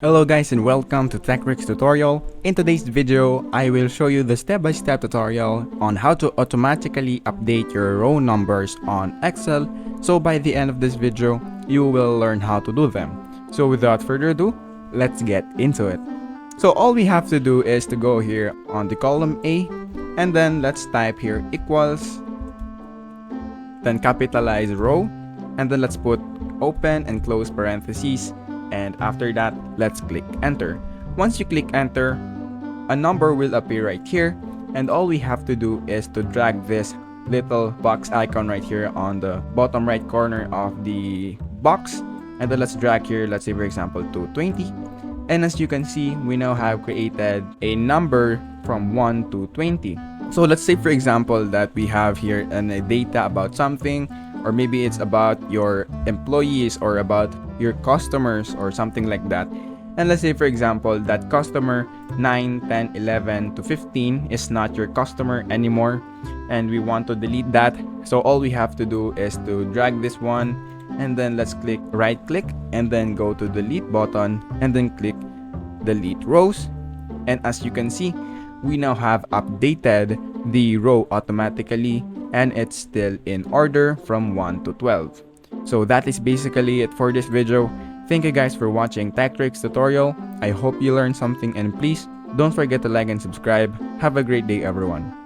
Hello guys and welcome to TechRick's tutorial. In today's video, I will show you the step-by-step tutorial on how to automatically update your row numbers on Excel. So by the end of this video, you will learn how to do them. So without further ado, let's get into it. So all we have to do is to go here on the column A, and then let's type here equals, then capitalize row, and then let's put open and close parentheses. And after that, let's click enter. Once you click enter, a number will appear right here, and all we have to do is to drag this little box icon right here on the bottom right corner of the box, and then let's drag here, let's say for example to 20. And as you can see, we now have created a number from 1 to 20. So let's say for example that we have here a data about something, or maybe it's about your employees or about your customers or something like that. And let's say for example that customer 9, 10, 11 to 15 is not your customer anymore, and we want to delete that. So all we have to do is to drag this one, and then let's click right click and then go to delete button and then click delete rows. And as you can see, we now have updated the row automatically, and it's still in order from 1 to 12. So that is basically it for this video. Thank you guys for watching TechRick's tutorial. I hope you learned something, and please don't forget to like and subscribe. Have a great day everyone.